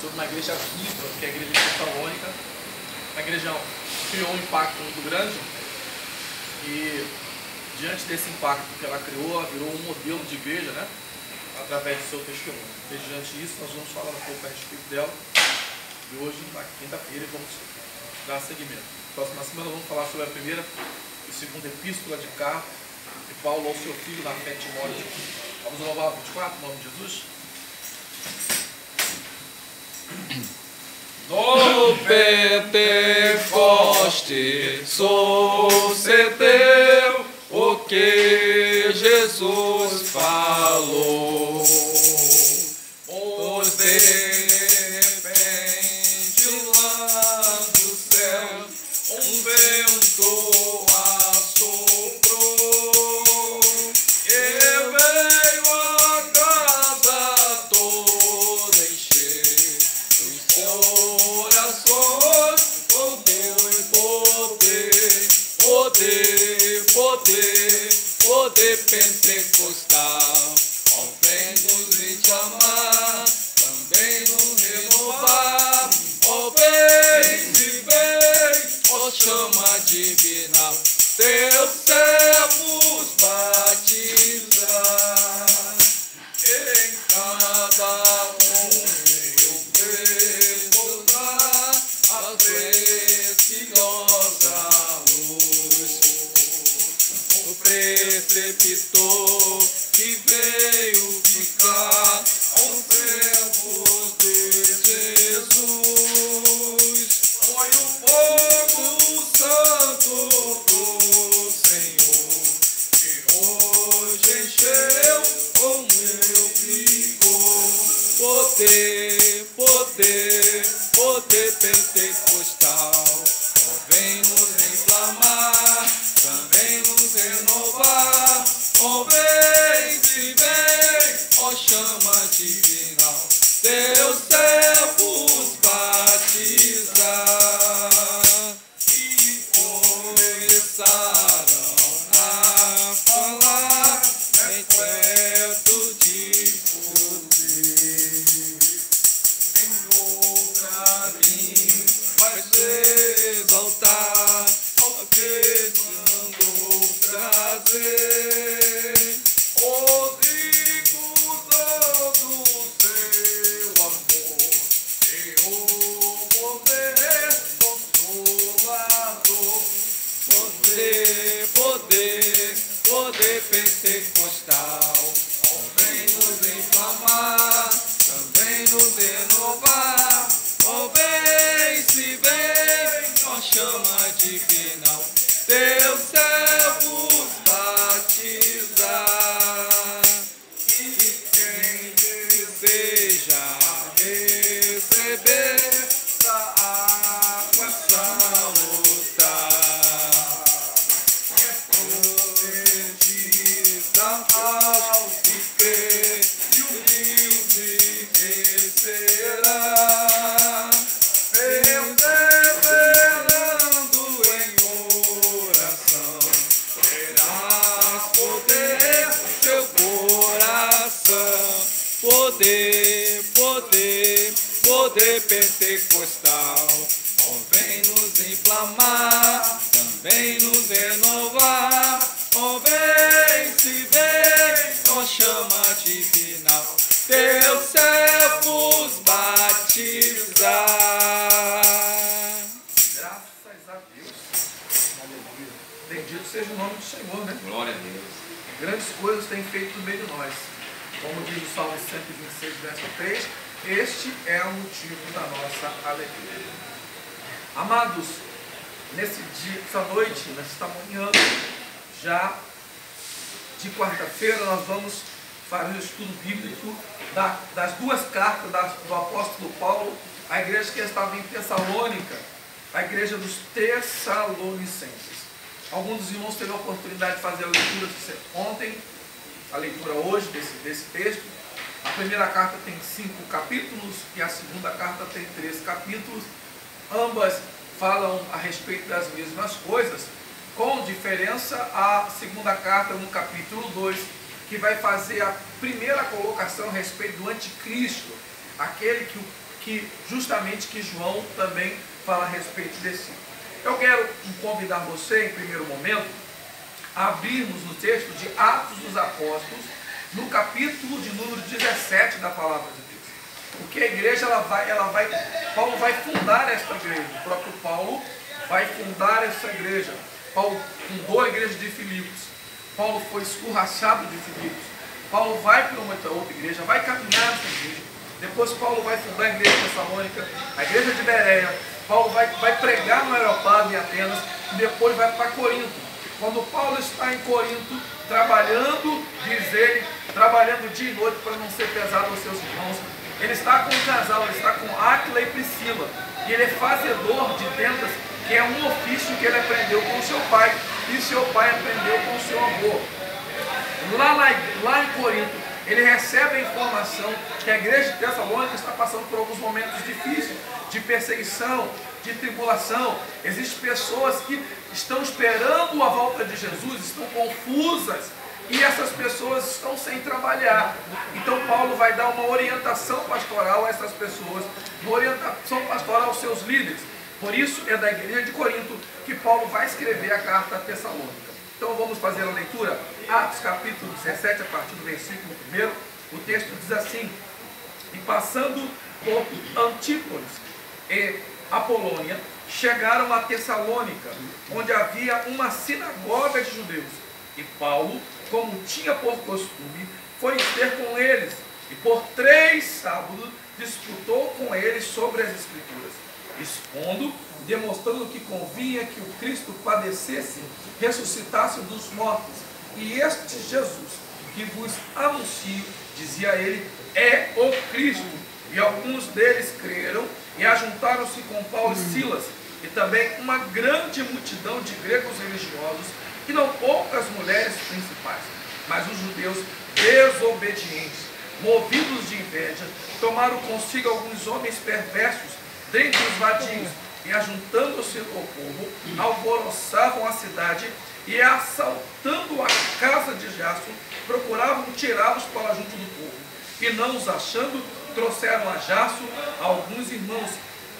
sobre uma igreja viva, que é a igreja de Tessalônica. A igreja criou um impacto muito grande e, diante desse impacto que ela criou, ela virou um modelo de igreja, né? Através do seu testemunho. Mediante isso, nós vamos falar um pouco a respeito dela. E hoje, na quinta-feira, vamos dar seguimento. Próxima semana, vamos falar sobre a primeira e segunda epístola de Paulo ao seu filho na fé, Timóteo. Vamos louvar o 24, em nome de Jesus. No Pentecoste sucedeu o que Jesus falou. Pois de repente lá do céu um vento assoprou e veio a casa toda encher os corações com Deus e poder pentecostal. Ó, vem nos chamar, também nos renovar. Ó, vem, ó, chama divina, teus servos batizar. Em cada eu vejo a preciosa luz. O preceptor que veio ficar aos servos de Jesus. Foi o fogo santo do Senhor que hoje encheu com meu vigor. Poder pentecostal. Vem nos inflamar, também nos renovar. Ó, vem, ó, chama divina, teus servos batizar. E começarão a falar bem perto de você. Em outra língua vai se exaltar, ó, que mandou trazer os ricos do seu amor e o poder consolador. Poder pentecostal. Ó, vem nos inflamar, também nos renovar. Ó, vem, ó, chama divina, teus servos batizar. E quem deseja receber essa água salutar, profetiza ao que crê e humilde será. Perseverando em oração, terás poder, teu coração. Poder pentecostal. Ó, vem nos inflamar, também nos renovar. Ó, vem, ó, chama divina, teus servos batizar. Graças a Deus. Aleluia. Bendito seja o nome do Senhor, né? Glória a Deus. Grandes coisas tem feito no meio de nós. Como diz o Salmo 126, verso 3, este é o motivo da nossa alegria. Amados, nesse dia, essa noite, nesta manhã, já de quarta-feira, nós vamos fazer o estudo bíblico das duas cartas do apóstolo Paulo à igreja que estava em Tessalônica, a igreja dos Tessalonicenses. Alguns dos irmãos tiveram a oportunidade de fazer a leitura ontem, a leitura hoje desse texto. A primeira carta tem 5 capítulos e a segunda carta tem 3 capítulos. Ambas falam a respeito das mesmas coisas, com diferença a segunda carta no capítulo 2, que vai fazer a primeira colocação a respeito do anticristo, aquele que que justamente que João também fala a respeito desse. Eu quero convidar você, em primeiro momento, a abrirmos no texto de Atos dos Apóstolos, no capítulo de número 17 da palavra de Deus. Porque a igreja, Paulo vai fundar esta igreja. O próprio Paulo vai fundar essa igreja. Paulo fundou a igreja de Filipos. Paulo foi escorraçado de Filipos. Paulo vai para uma outra igreja, vai caminhar nessa igreja. Depois Paulo vai fundar a igreja de Tessalônica, a igreja de Bereia. Paulo vai pregar no Areópago em Atenas e depois vai para Corinto. Quando Paulo está em Corinto, trabalhando, diz ele, trabalhando dia e noite para não ser pesado aos seus irmãos, ele está com um casal, ele está com Áquila e Priscila, e ele é fazedor de tendas, que é um ofício que ele aprendeu com o seu pai, e seu pai aprendeu com o seu avô. Lá em Corinto, ele recebe a informação que a igreja de Tessalônica está passando por alguns momentos difíceis, de perseguição, de tribulação. Existem pessoas que estão esperando a volta de Jesus, estão confusas, e essas pessoas estão sem trabalhar. Então Paulo vai dar uma orientação pastoral a essas pessoas, uma orientação pastoral aos seus líderes. Por isso é da igreja de Corinto que Paulo vai escrever a carta a Tessalônica. Então vamos fazer a leitura. Atos capítulo 17, a partir do versículo 1, o texto diz assim: e passando por Antípolis e Apolônia, chegaram a Tessalônica, onde havia uma sinagoga de judeus. E Paulo, como tinha por costume, foi ter com eles, e por 3 sábados disputou com eles sobre as Escrituras, expondo, demonstrando que convinha que o Cristo padecesse, ressuscitasse dos mortos. E este Jesus, que vos anuncio, dizia ele, é o Cristo. E alguns deles creram e ajuntaram-se com Paulo e Silas, e também uma grande multidão de gregos religiosos, e não poucas mulheres principais. Mas os judeus desobedientes, movidos de inveja, tomaram consigo alguns homens perversos dentre os vadios, e ajuntando-se ao povo, alvoroçavam a cidade, e assaltando a casa de Jason, procuravam tirá-los para junto do povo. E não os achando, trouxeram a Jason alguns irmãos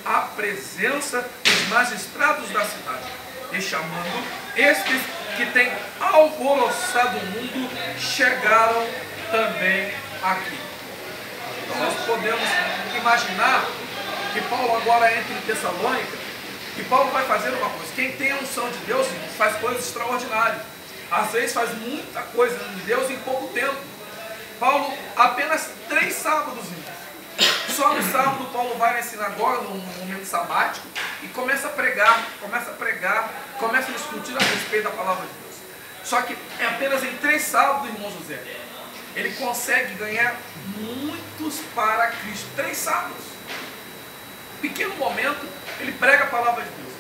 à presença dos magistrados da cidade, e chamando estes que têm alvoroçado o mundo, chegaram também aqui. Então nós podemos imaginar que Paulo agora entra em Tessalônica, e Paulo vai fazer uma coisa. Quem tem a unção de Deus faz coisas extraordinárias. Às vezes faz muita coisa de Deus em pouco tempo. Paulo, apenas 3 sábados, só no sábado Paulo vai na sinagoga, num momento sabático, e começa a pregar, começa a discutir a respeito da palavra de Deus. Só que é apenas em 3 sábados, irmão José, ele consegue ganhar muitos para Cristo. 3 sábados. Pequeno momento, ele prega a palavra de Deus.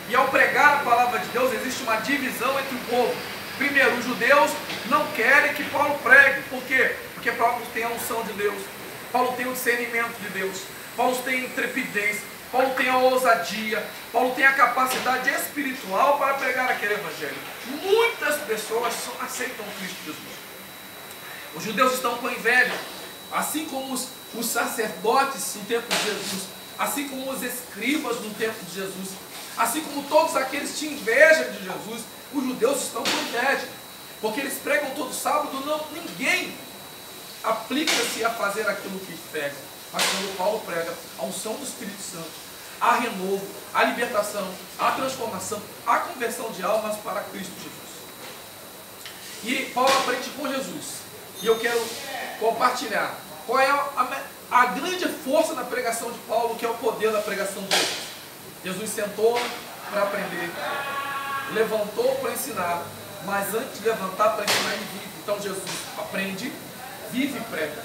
E ao pregar a palavra de Deus, existe uma divisão entre o povo. Primeiro, os judeus não querem que Paulo pregue. Por quê? Porque Paulo tem a unção de Deus. Paulo tem o discernimento de Deus. Paulo tem intrepidez. Paulo tem a ousadia. Paulo tem a capacidade espiritual para pregar aquele evangelho. Muitas pessoas aceitam Cristo Jesus. Os judeus estão com inveja. Assim como os sacerdotes no tempo de Jesus, assim como os escribas no tempo de Jesus, assim como todos aqueles que tinham inveja de Jesus, os judeus estão com inveja, porque eles pregam todo sábado. Ninguém aplica-se a fazer aquilo que pregam. Mas quando Paulo prega a unção do Espírito Santo, a renovo, a libertação, a transformação, a conversão de almas para Cristo Jesus. E Paulo aprende com Jesus. E eu quero compartilhar qual é a grande força da pregação de Paulo, que é o poder da pregação de Jesus. Jesus sentou para aprender, levantou para ensinar, mas antes de levantar para ensinar, ele vive. Então Jesus aprende, vive e prega.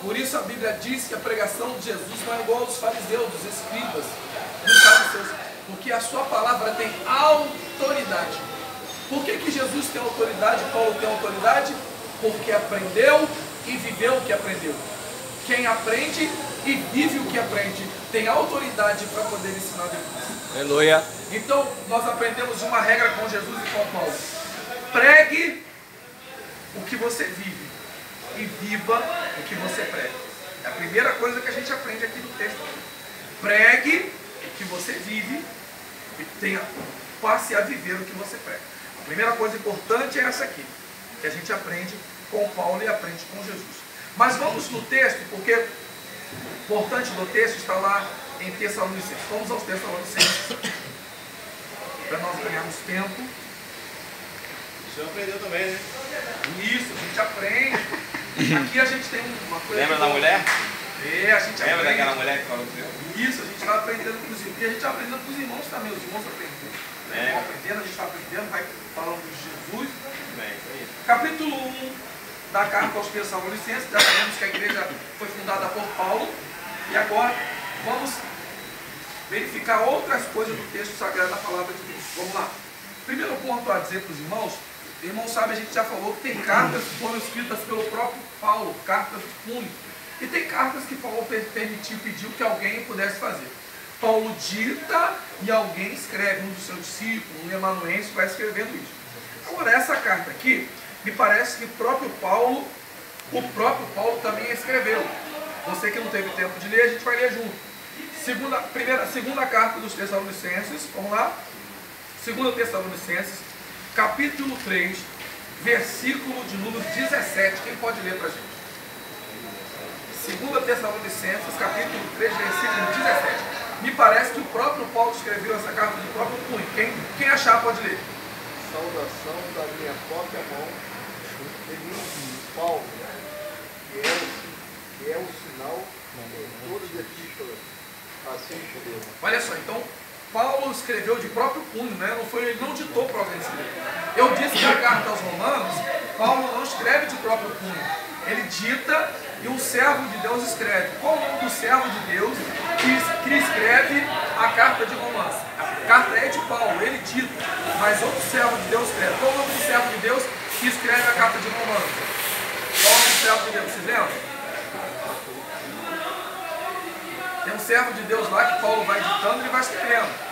Por isso a Bíblia diz que a pregação de Jesus não é igual aos fariseus, dos escribas, dos saduceus, porque a sua palavra tem autoridade. Por que Jesus tem autoridade, Paulo tem autoridade? Porque aprendeu e viveu o que aprendeu. Quem aprende e vive o que aprende tem autoridade para poder ensinar depois. Aleluia. Então nós aprendemos uma regra com Jesus e com Paulo: pregue o que você vive e viva o que você prega. É a primeira coisa que a gente aprende aqui no texto passe a viver o que você prega. A primeira coisa importante é essa aqui, que a gente aprende com Paulo e aprende com Jesus. Mas vamos no texto, porque o importante do texto está lá em Tessalonicenses. Vamos aos Tessalonicenses, para nós ganharmos tempo. O senhor aprendeu também, né? Isso, a gente aprende. Aqui a gente tem uma coisa... Lembra da mulher? A gente Lembra aprende. daquela mulher que falou com você? Isso, a gente vai aprendendo com os irmãos. E a gente vai aprendendo com os irmãos também. Os irmãos aprendendo. Vão aprendendo, a gente vai aprendendo, vai falando de Jesus. Capítulo 1 da carta aos Tessalonicenses. Já sabemos que a igreja foi fundada por Paulo. E agora vamos verificar outras coisas do texto sagrado da palavra de Deus. Vamos lá. Primeiro ponto a dizer para os irmãos sabe, a gente já falou que tem cartas que foram escritas pelo próprio Paulo, cartas de punho. E tem cartas que Paulo pediu que alguém pudesse fazer. Paulo dita e alguém escreve, um dos seus discípulos, um amanuense, vai escrevendo isso. Agora, essa carta aqui, me parece que o próprio Paulo também escreveu. Você que não teve tempo de ler, a gente vai ler junto. Segunda carta dos Tessalonicenses, vamos lá. 2 Tessalonicenses, capítulo 3, versículo de número 17. Quem pode ler para a gente? 2 Tessalonicenses, capítulo 3, versículo 17. Me parece que o próprio Paulo escreveu essa carta de próprio punho. Quem achar pode ler. Saudação da minha própria mão, de mim, Paulo, que é o sinal em todas as epístolas. Assim escreveu. Olha só, então Paulo escreveu de próprio punho, né? Ele não ditou para alguém escrever. Eu disse que a carta aos Romanos, Paulo não escreve de próprio punho. Ele dita e um servo de Deus escreve. Qual o nome do servo de Deus que escreve a carta de Romanos? A carta é de Paulo, ele dita, mas outro servo de Deus escreve. Qual o nome do servo de Deus que escreve a carta de Romanos? Qual o nome do servo de Deus? Vocês lembram? Tem um servo de Deus lá que Paulo vai ditando e ele vai escrevendo.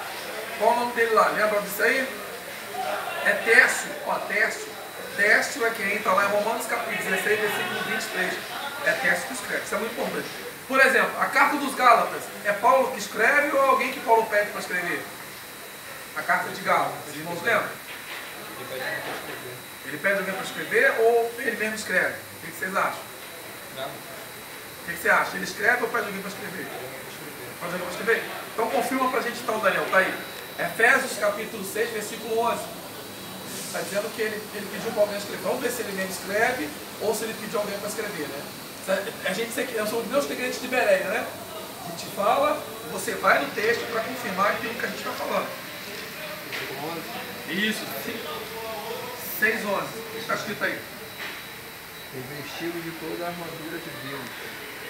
Qual o nome dele lá? Lembra disso aí? É Tércio. Tércio. Tércio é quem está lá em Romanos capítulo 16, versículo 23. É Tércio que escreve. Isso é muito importante. Por exemplo, a carta dos Gálatas. É Paulo que escreve ou alguém que Paulo pede para escrever? A carta de Gálatas. Os irmãos lembram? Ele pede alguém para escrever ou ele mesmo escreve? O que vocês acham? O que você acha? Ele escreve ou pede alguém para escrever? Pede alguém para escrever? Então confirma para a gente então, Daniel. Está aí. Efésios capítulo 6, versículo 11. Está dizendo que ele pediu para alguém escrever. Vamos ver se ele mesmo escreve ou se ele pediu alguém para escrever, né? A gente, eu sou meus crentes de Bereia, né? A gente fala, você vai no texto para confirmar aquilo que a gente está falando. Isso, 6:11. O que está escrito aí? Revestido de toda a armadura de Deus,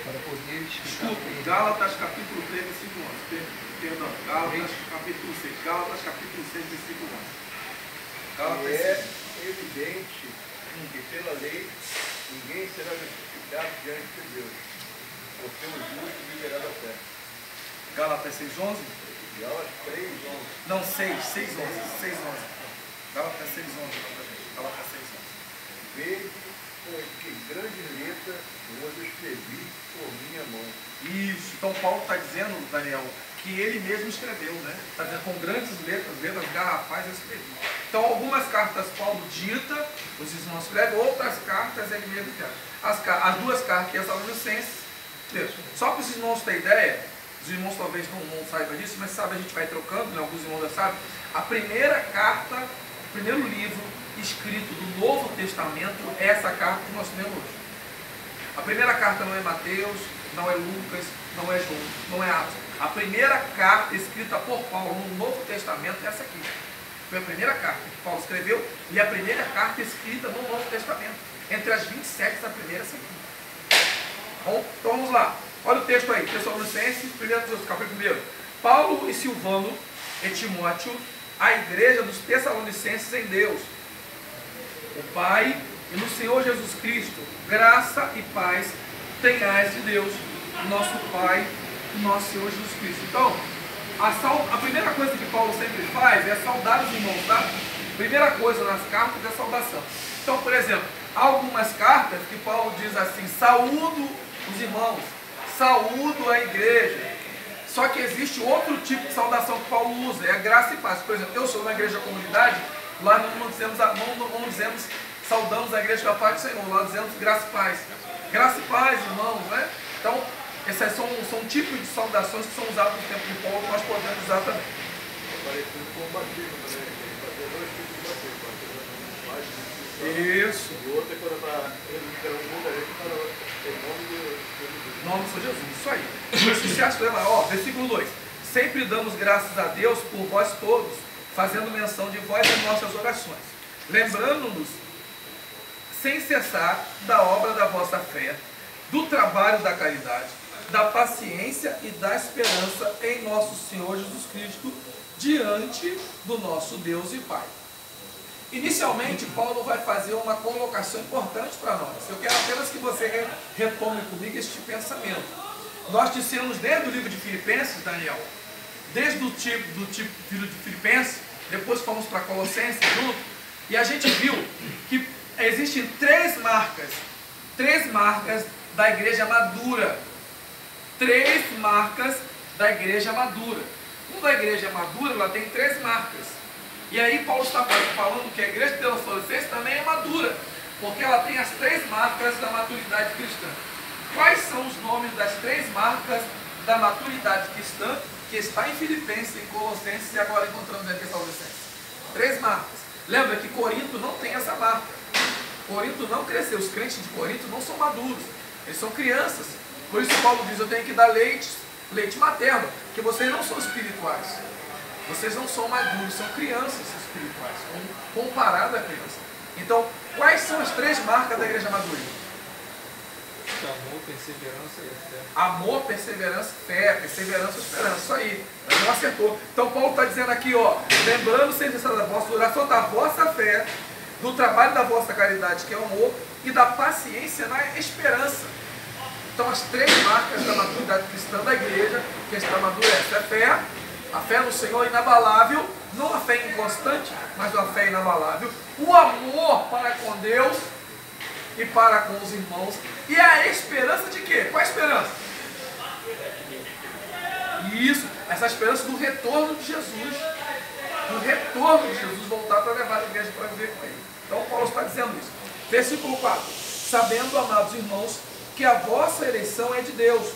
para poder explicar. Gálatas capítulo 3, versículo 11. Perdão, Gálatas capítulo 6. Gálatas capítulo 6, versículo 11. Gálatas 6. É evidente que pela lei ninguém será justificado diante de Deus, porque o justo viverá da fé. Gálatas 6:11? Gálatas 3:11. Não, 6:11. Gálatas 6:11. Gálatas 6:11. Vede que grande letra vos escrevi por minha mão. Isso, então Paulo está dizendo, Daniel, que ele mesmo escreveu, né? Está dizendo com grandes letras garrafais, eu escrevi. Então algumas cartas Paulo dita, os irmãos escrevem, outras cartas ele mesmo escreve. As duas cartas Tessalonicenses, só para os irmãos terem ideia, os irmãos talvez não saibam disso, mas sabe, a gente vai trocando, né? Alguns irmãos já sabem, a primeira carta, o primeiro livro escrito do Novo Testamento é essa carta que nós temos hoje. A primeira carta não é Mateus, não é Lucas, não é João, não é Atos. A primeira carta escrita por Paulo no Novo Testamento é essa aqui. Foi a primeira carta que Paulo escreveu e a primeira carta escrita no Novo Testamento. Entre as 27 da primeira, essa aqui. Bom, então vamos lá. Olha o texto aí, Tessalonicenses, capítulo 1. Paulo e Silvano e Timóteo, a igreja dos Tessalonicenses em Deus, o Pai e no Senhor Jesus Cristo, graça e paz tenhais de Deus, nosso Pai e nosso Senhor Jesus Cristo. Então, a primeira coisa que Paulo sempre faz é saudar os irmãos, tá? Primeira coisa nas cartas é saudação. Então, por exemplo, há algumas cartas que Paulo diz assim: saúdo os irmãos, saúdo a igreja, Só que existe outro tipo de saudação que Paulo usa, é a graça e paz. Por exemplo, eu sou uma igreja comunidade, lá não dizemos saudamos a igreja com a paz do Senhor, lá dizemos graça e paz. Graça e paz, irmãos, né? Então, esses são tipos de saudações que são usados no tempo de Paulo, nós podemos usar também. Parecido com o batismo também, tem dois tipos de batismo. Isso. E o outro é quando muita gente fala em nome de Jesus. Em nome de Jesus, isso aí. Esse acho lá, ó, versículo 2. Sempre damos graças a Deus por vós todos, fazendo menção de vós em nossas orações, lembrando-nos sem cessar da obra da vossa fé, do trabalho da caridade, da paciência e da esperança em nosso Senhor Jesus Cristo, diante do nosso Deus e Pai. Inicialmente, Paulo vai fazer uma colocação importante para nós. Eu quero apenas que você retome comigo este pensamento. Nós dissemos desde o livro de Filipenses, Daniel, desde o tipo de Filipenses, depois fomos para Colossenses junto, e a gente viu que existem três marcas da igreja madura. Três marcas da igreja madura. Uma igreja madura, ela tem três marcas. E aí Paulo está falando que a igreja de Colossenses também é madura, porque ela tem as três marcas da maturidade cristã. Quais são os nomes das três marcas da maturidade cristã que está em Filipenses, em Colossenses e agora encontramos aqui em Tessalonicenses? Três marcas. Lembra que Corinto não tem essa marca. Corinto não cresceu. Os crentes de Corinto não são maduros. Eles são crianças. Por isso Paulo diz, eu tenho que dar leite materno, que vocês não são espirituais. Vocês não são maduros, são crianças espirituais, comparado à criança. Então, quais são as três marcas da igreja madura? Amor, perseverança e fé. Amor, perseverança e fé. Perseverança e esperança. Isso aí. Mas não acertou. Então Paulo está dizendo aqui, ó, lembrando sempre da vossa oração, da vossa fé, do trabalho da vossa caridade, que é o amor, e da paciência na esperança. Então as três marcas da maturidade cristã da igreja, que está madura, essa é a fé no Senhor inabalável, não a fé inconstante, mas a fé inabalável, o amor para com Deus e para com os irmãos, e a esperança de quê? Qual a esperança? Isso, essa esperança do retorno de Jesus, voltar para levar a igreja para viver com ele. Então Paulo está dizendo isso. Versículo 4. Sabendo, amados irmãos, que a vossa eleição é de Deus,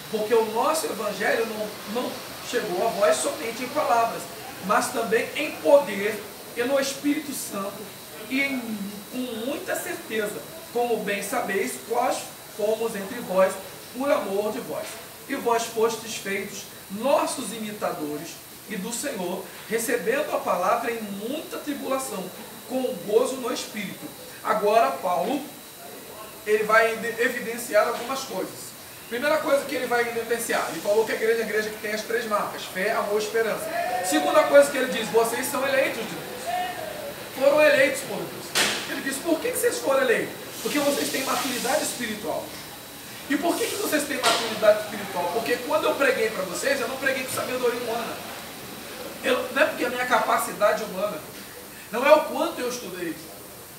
porque o nosso evangelho não chegou a vós somente em palavras, mas também em poder e no Espírito Santo, e com muita certeza, como bem sabeis, quais fomos entre vós por amor de vós. E vós fostes feitos nossos imitadores e do Senhor, recebendo a palavra em muita tribulação, com gozo no Espírito. Agora Paulo, ele vai evidenciar algumas coisas. Primeira coisa que ele vai evidenciar, ele falou que a igreja é a igreja que tem as três marcas, fé, amor e esperança. Segunda coisa que ele diz, vocês são eleitos de Deus. Foram eleitos por Deus. Ele diz, por que vocês foram eleitos? Porque vocês têm maturidade espiritual. E por que vocês têm maturidade espiritual? Porque quando eu preguei para vocês, eu não preguei com sabedoria humana. Não é porque a minha capacidade humana, não é o quanto eu estudei,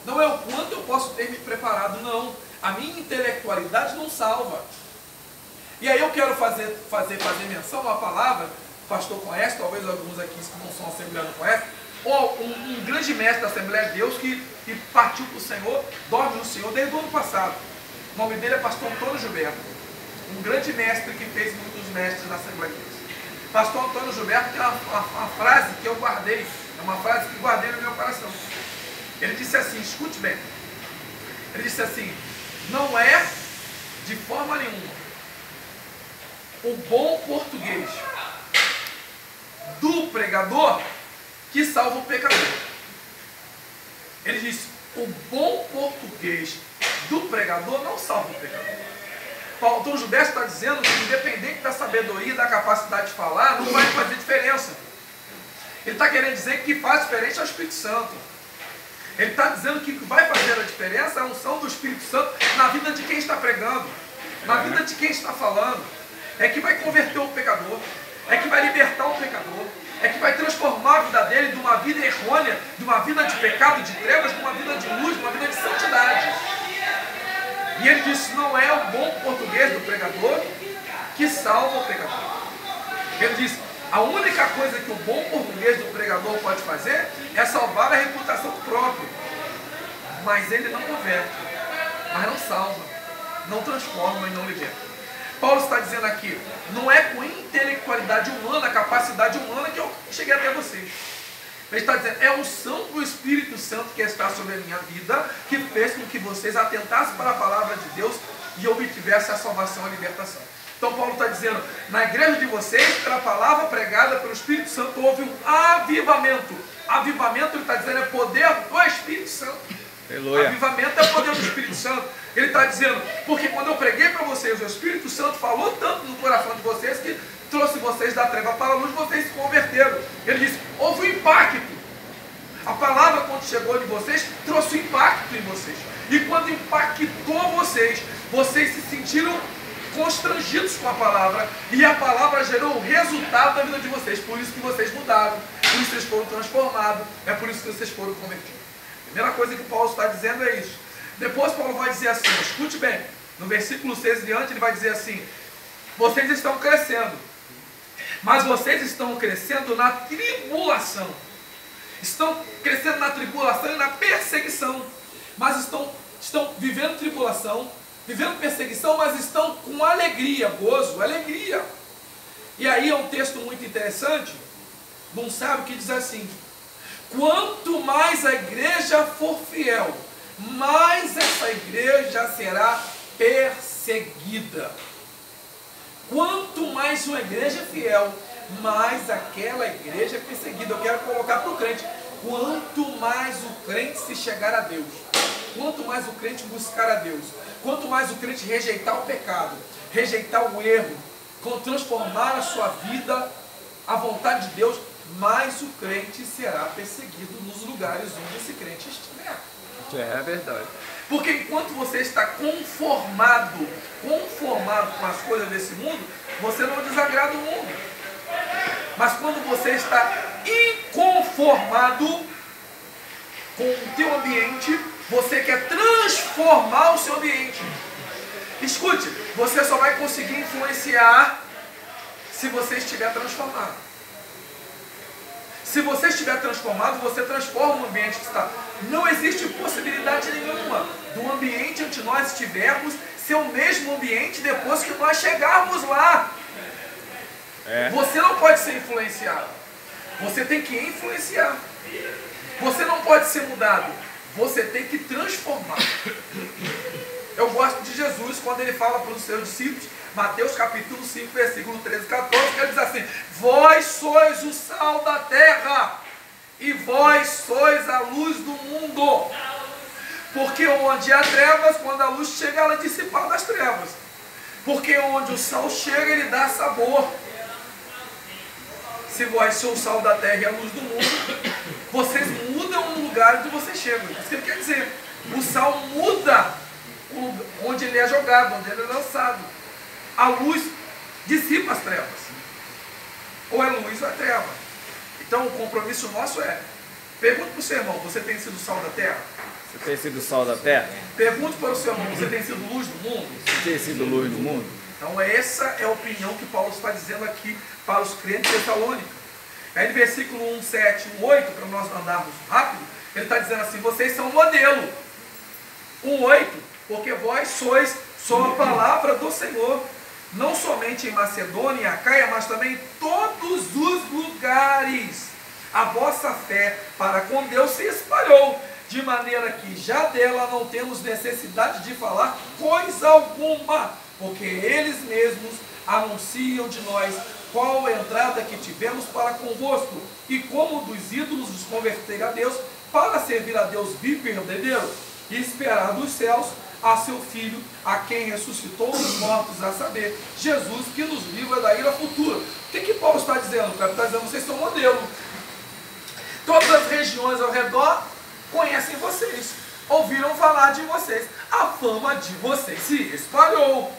não é o quanto eu posso ter me preparado, não. A minha intelectualidade não salva. E aí eu quero fazer menção a uma palavra, o pastor conhece, talvez alguns aqui que não são assembleanos conhecem, ou um grande mestre da Assembleia de Deus que partiu para o Senhor, dorme no Senhor desde o ano passado. O nome dele é pastor Antônio Gilberto, um grande mestre que fez muitos mestres na Assembleia de Deus. Pastor Antônio Gilberto tem uma frase que eu guardei, é uma frase que guardei no meu coração. Ele disse assim, escute bem, ele disse assim, não é de forma nenhuma o bom português do pregador que salva o pecador. Ele diz, o bom português do pregador não salva o pecador. Paulo Antônio Gilberto está dizendo que independente da sabedoria e da capacidade de falar, não vai fazer diferença. Ele está querendo dizer que faz diferença ao Espírito Santo. Ele está dizendo que vai fazer a diferença a unção do Espírito Santo na vida de quem está pregando, na vida de quem está falando. É que vai converter o pecador, é que vai libertar o pecador, é que vai transformar a vida dele de uma vida errônea, de uma vida de pecado, de trevas, de uma vida de luz, de uma vida de santidade. E ele disse, não é o bom português do pregador que salva o pecador. Ele diz, a única coisa que o bom português do pregador pode fazer é salvar a reputação própria. Mas ele não converte, mas não salva, não transforma e não liberta. Paulo está dizendo aqui, não é com intelectualidade humana, capacidade humana que eu cheguei até vocês. Ele está dizendo, é a unção do Espírito Santo que está sobre a minha vida, que fez com que vocês atentassem para a palavra de Deus e obtivessem a salvação e a libertação. Então Paulo está dizendo, na igreja de vocês, pela palavra pregada pelo Espírito Santo, houve um avivamento. Avivamento, ele está dizendo, é poder do Espírito Santo. Aleluia. Avivamento é o poder do Espírito Santo. Ele está dizendo, porque quando eu preguei para vocês, o Espírito Santo falou tanto no coração de vocês que trouxe vocês da treva para a luz, vocês se converteram. Ele disse, houve um impacto. A palavra, quando chegou de vocês, trouxe um impacto em vocês. E quando impactou vocês, vocês se sentiram constrangidos com a palavra, e a palavra gerou o resultado da vida de vocês. Por isso que vocês mudaram, por isso que vocês foram transformados, é por isso que vocês foram convertidos. A primeira coisa que Paulo está dizendo é isso. Depois Paulo vai dizer assim, escute bem, no versículo 6 diante ele vai dizer assim, vocês estão crescendo, mas vocês estão crescendo na tribulação. Estão crescendo na tribulação e na perseguição, mas estão vivendo tribulação, vivendo perseguição, mas estão com alegria, gozo, alegria. E aí é um texto muito interessante, de um sábio que diz assim, quanto mais a igreja for fiel, mais essa igreja será perseguida. Quanto mais uma igreja é fiel, mais aquela igreja é perseguida. Eu quero colocar para o crente, quanto mais o crente se chegar a Deus, quanto mais o crente buscar a Deus, quanto mais o crente rejeitar o pecado, rejeitar o erro, transformar a sua vida à vontade de Deus, mais o crente será perseguido nos lugares onde esse crente estiver. É verdade. Porque enquanto você está conformado com as coisas desse mundo, você não desagrada o mundo. Mas quando você está inconformado com o teu ambiente, você quer transformar o seu ambiente. Escute, você só vai conseguir influenciar se você estiver transformado. Se você estiver transformado, você transforma o ambiente que está. Não existe possibilidade nenhuma do ambiente onde nós estivermos ser o mesmo ambiente depois que nós chegarmos lá. Você não pode ser influenciado. Você tem que influenciar. Você não pode ser mudado. Você tem que transformar. Eu gosto de Jesus quando ele fala para os seus discípulos, Mateus capítulo 5, versículo 13 e 14, que ele diz assim, vós sois o sal da terra, e vós sois a luz do mundo. Porque onde há trevas, quando a luz chega, ela dissipa das trevas. Porque onde o sal chega, ele dá sabor. Se vós sois o sal da terra e a luz do mundo, vocês mudam o lugar onde vocês chegam. Isso que ele quer dizer. O sal muda onde ele é jogado, onde ele é lançado. A luz dissipa as trevas. Ou é luz ou é treva. Então o compromisso nosso é, pergunte para o seu irmão, você tem sido sal da terra? Você tem sido sal da terra? Pergunte para o seu irmão, você tem sido luz do mundo? Você tem sido luz do mundo? Então essa é a opinião que Paulo está dizendo aqui para os crentes tessalônicos. Aí no versículo 1, 7, 1, 8, para nós andarmos rápido, ele está dizendo assim, vocês são modelo. 1, 8, porque vós sois só a palavra do Senhor, não somente em Macedônia e Acaia, mas também em todos os lugares. A vossa fé para com Deus se espalhou, de maneira que já dela não temos necessidade de falar coisa alguma, porque eles mesmos anunciam de nós qual a entrada que tivemos para convosco, e como dos ídolos nos converter a Deus, para servir a Deus vivo e verdadeiro, e esperar dos céus a seu Filho, a quem ressuscitou dos mortos, a saber, Jesus, que nos livra da ira futura. O que Paulo está dizendo? Ele está dizendo, vocês são modelo. Todas as regiões ao redor conhecem vocês, ouviram falar de vocês, a fama de vocês se espalhou.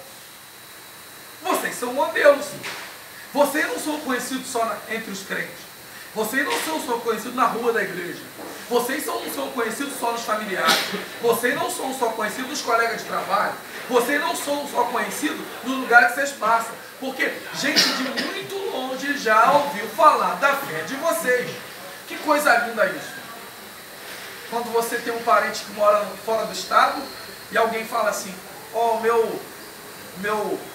Vocês são modelos. Vocês não são conhecidos só entre os crentes. Vocês não são só conhecidos na rua da igreja. Vocês não são conhecidos só nos familiares. Vocês não são só conhecidos nos colegas de trabalho. Vocês não são só conhecidos no lugar que vocês passam. Porque gente de muito longe já ouviu falar da fé de vocês. Que coisa linda isso. Quando você tem um parente que mora fora do estado e alguém fala assim, ó, meu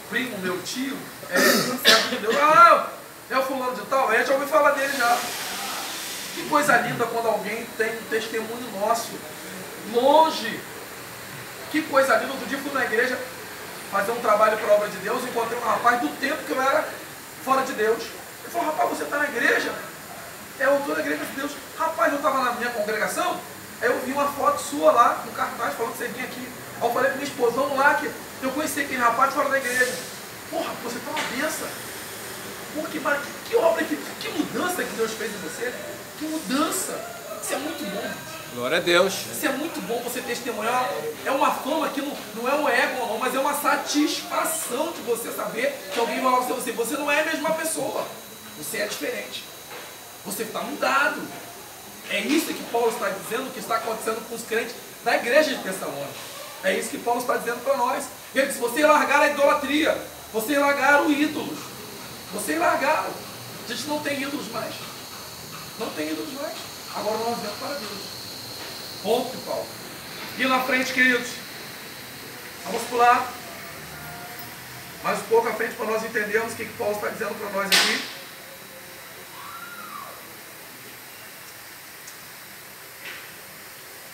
primo, meu tio, servo de Deus, é o fulano de tal, já ouvi falar dele já. Que coisa linda quando alguém tem um testemunho nosso, longe. Que coisa linda. Outro dia fui na igreja fazer um trabalho para a obra de Deus, encontrei um rapaz do tempo que eu era fora de Deus. Ele falou, rapaz, você está na igreja? Eu estou na igreja de Deus. Rapaz, eu estava na minha congregação, aí eu vi uma foto sua lá no cartaz falando que você vinha aqui. Aí eu falei para minha esposa, vamos lá, que eu conheci aquele rapaz fora da igreja. Porra, você está uma benção. Pô, que obra, que mudança que Deus fez em você. Que mudança. Isso é muito bom. Glória a Deus. Isso é muito bom você testemunhar. É uma fama que não é um ego, não, mas é uma satisfação de você saber que alguém vai falar para você. Você não é a mesma pessoa. Você é diferente. Você está mudado. É isso que Paulo está dizendo que está acontecendo com os crentes da igreja de Tessalônica. É isso que Paulo está dizendo para nós. Ele diz, vocês largaram a idolatria. Vocês largaram ídolos. Vocês largaram. A gente não tem ídolos mais. Não tem ídolos mais. Agora nós vamos para Deus. Ponto, Paulo. E na frente, queridos. Vamos pular mais um pouco à frente para nós entendermos o que Paulo está dizendo para nós aqui.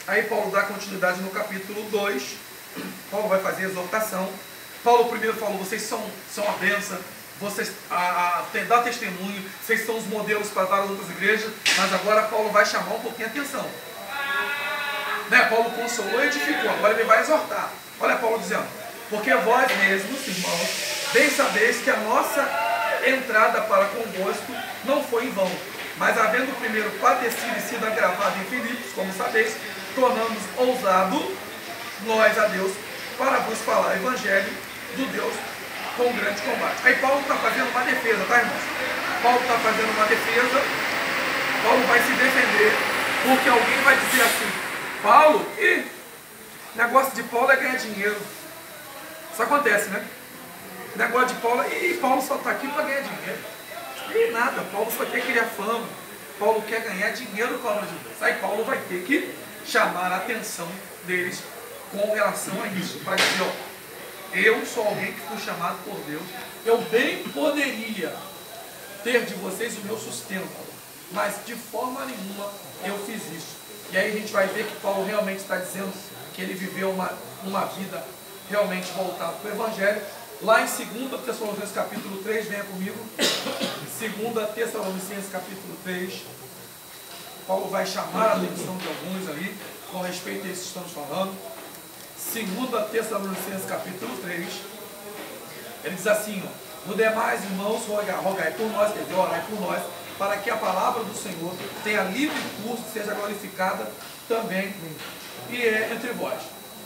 Aí Paulo dá continuidade no capítulo 2. Paulo vai fazer a exortação. Paulo primeiro falou, vocês são a bênção. Vocês dá testemunho, vocês são os modelos para dar às outras igrejas, mas agora Paulo vai chamar um pouquinho a atenção. Né? Paulo consolou e edificou, agora ele vai exortar. Olha Paulo dizendo, porque vós mesmos, irmãos, bem sabeis que a nossa entrada para convosco não foi em vão, mas havendo primeiro padecido e sido agravado em Filipos, como sabeis, tornamos ousado nós a Deus para vos falar o evangelho do Deus com grande combate. Aí Paulo está fazendo uma defesa, tá, irmãos? Paulo está fazendo uma defesa. Paulo vai se defender, porque alguém vai dizer assim, Paulo, o negócio de Paulo é ganhar dinheiro. Isso acontece, né? O negócio de Paulo, Paulo só está aqui para ganhar dinheiro. E nada, Paulo só quer criar fama. Paulo quer ganhar dinheiro com a obra de Deus. Aí Paulo vai ter que chamar a atenção deles com relação a isso, para dizer, ó, eu sou alguém que fui chamado por Deus. Eu bem poderia ter de vocês o meu sustento, mas de forma nenhuma eu fiz isso. E aí a gente vai ver que Paulo realmente está dizendo que ele viveu uma vida realmente voltada para o Evangelho. Lá em 2 Tessalonicenses capítulo 3, venha comigo. 2 Tessalonicenses capítulo 3. Paulo vai chamar a atenção de alguns ali com respeito a isso que estamos falando. 2 Tessalonicenses capítulo 3, ele diz assim, ó, no demais, irmãos, rogai por nós, quer dizer, orai por nós, para que a palavra do Senhor tenha livre curso e seja glorificada também entre vós.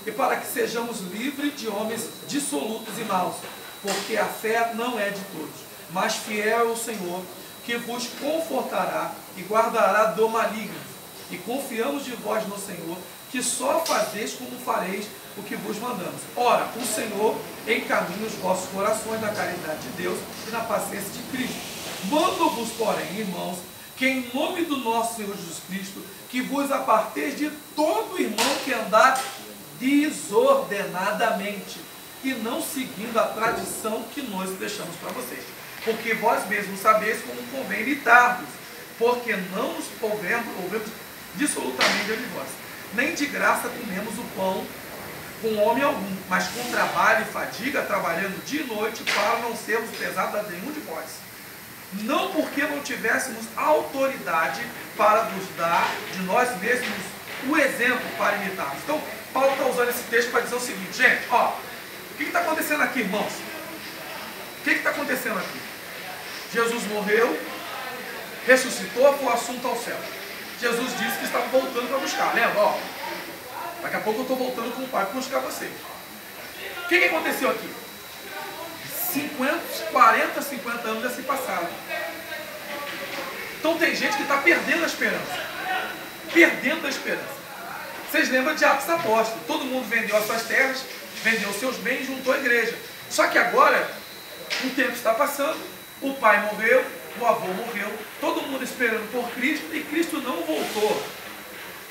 E para que sejamos livres de homens dissolutos e maus, porque a fé não é de todos, mas fiel é o Senhor, que vos confortará e guardará do maligno. E confiamos de vós no Senhor, que só fazeis como fareis o que vos mandamos. Ora, o Senhor encaminha os vossos corações na caridade de Deus e na paciência de Cristo. Mando-vos, porém, irmãos, que em nome do nosso Senhor Jesus Cristo, que vos aparteis de todo irmão que andar desordenadamente e não seguindo a tradição que nós deixamos para vocês. Porque vós mesmos sabeis como convém evitar-vos, porque não nos ouvemos dissolutamente de vós. Nem de graça comemos o pão com homem algum, mas com trabalho e fadiga, trabalhando dia e noite, para não sermos pesados a nenhum de vós. Não porque não tivéssemos autoridade para vos dar de nós mesmos o exemplo para imitarmos. Então, Paulo está usando esse texto para dizer o seguinte, gente, ó, o que está acontecendo aqui, irmãos? O que está acontecendo aqui? Jesus morreu, ressuscitou, foi o assunto ao céu. Jesus disse que estava voltando para buscar, lembra? Ó, daqui a pouco eu estou voltando com o Pai para buscar vocês. O que aconteceu aqui? 40, 50 anos já se passaram. Então tem gente que está perdendo a esperança. Perdendo a esperança. Vocês lembram de Atos Apóstolos? Todo mundo vendeu as suas terras, vendeu os seus bens e juntou a igreja. Só que agora, o tempo está passando, o pai morreu, o avô morreu, todo mundo esperando por Cristo e Cristo não voltou.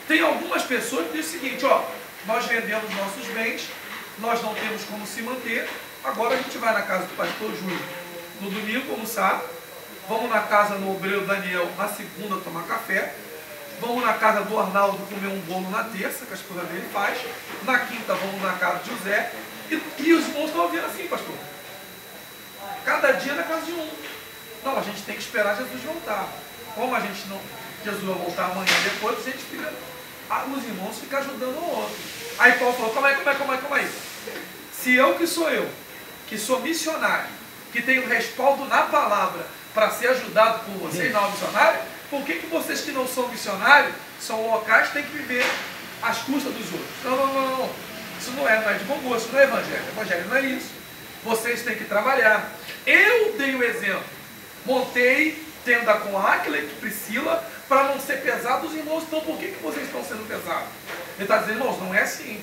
Tem algumas pessoas que dizem o seguinte, ó, nós vendemos nossos bens, nós não temos como se manter, agora a gente vai na casa do pastor Júlio no domingo almoçar, vamos na casa do obreiro Daniel na segunda tomar café, vamos na casa do Arnaldo comer um bolo na terça, que a esposa dele faz, na quinta vamos na casa de José, e os irmãos estão vendo assim, pastor. Cada dia na casa de um. Não, a gente tem que esperar Jesus voltar. Como a gente não, Jesus vai voltar amanhã depois, a gente fica, os irmãos ficam ajudando o outro. Aí Paulo falou, calma aí. Se eu, que sou missionário, que tenho respaldo na palavra para ser ajudado por vocês, não missionário, por que vocês que não são missionários, são locais, têm que viver às custas dos outros? Não. Isso não é de bom gosto, não é evangelho. Evangelho não é isso. Vocês têm que trabalhar. Eu dei o exemplo. Montei tenda com Áquila e Priscila para não ser pesado os irmãos. Então por que vocês estão sendo pesados? Ele está dizendo, irmãos, não é assim.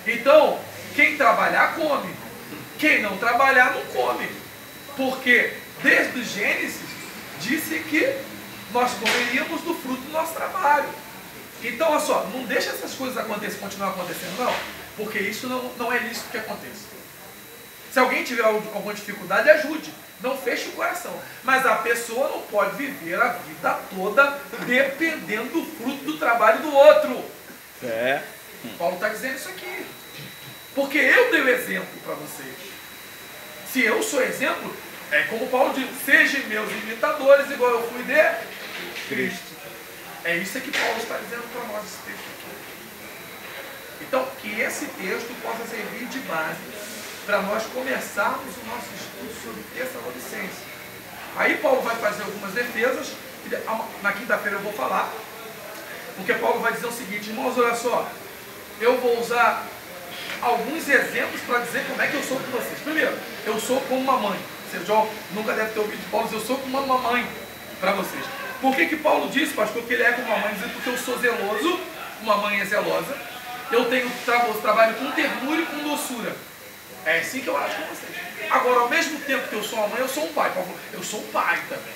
Então, quem trabalhar, come. Quem não trabalhar, não come. Porque desde o Gênesis disse que nós comeríamos do fruto do nosso trabalho. Então, olha só, não deixa essas coisas continuar acontecendo, não. Porque isso não é lícito que aconteça. Se alguém tiver alguma dificuldade, ajude. Não feche o coração. Mas a pessoa não pode viver a vida toda dependendo do fruto do trabalho do outro. É. Paulo está dizendo isso aqui. Porque eu dei o exemplo para vocês. Se eu sou exemplo, é como Paulo diz, sejam meus imitadores, igual eu fui de Cristo. É isso que Paulo está dizendo para nós, esse texto aqui. Então, que esse texto possa servir de base para nós começarmos o nosso estudo sobre Tessalonicenses. Aí Paulo vai fazer algumas defesas, na quinta-feira eu vou falar, porque Paulo vai dizer o seguinte, irmãos, olha só, eu vou usar alguns exemplos para dizer como é que eu sou com vocês. Primeiro, eu sou como uma mãe. Você já nunca deve ter ouvido de Paulo dizer, eu sou como uma mãe para vocês. Por que Paulo disse, pastor, que ele é como uma mãe? Dizendo porque eu sou zeloso, uma mãe é zelosa, eu trabalho com ternura e com doçura. É assim que eu acho com vocês. Agora, ao mesmo tempo que eu sou uma mãe, eu sou um pai. Paulo falou, eu sou um pai também.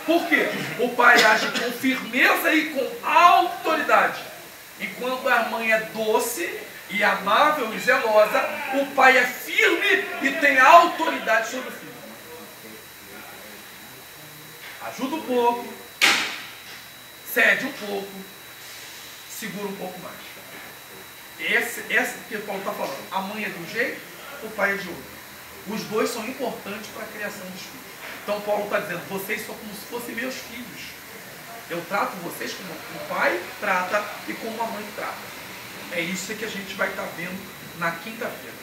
Por quê? O pai age com firmeza e com autoridade. Enquanto a mãe é doce e amável e zelosa, o pai é firme e tem autoridade sobre o filho. Ajuda um pouco, cede um pouco, segura um pouco mais. Esse que o Paulo está falando. A mãe é de um jeito, o pai é de outro. Os dois são importantes para a criação dos filhos. Então Paulo está dizendo, vocês são como se fossem meus filhos. Eu trato vocês como o pai trata e como a mãe trata. É isso que a gente vai estar vendo na quinta-feira.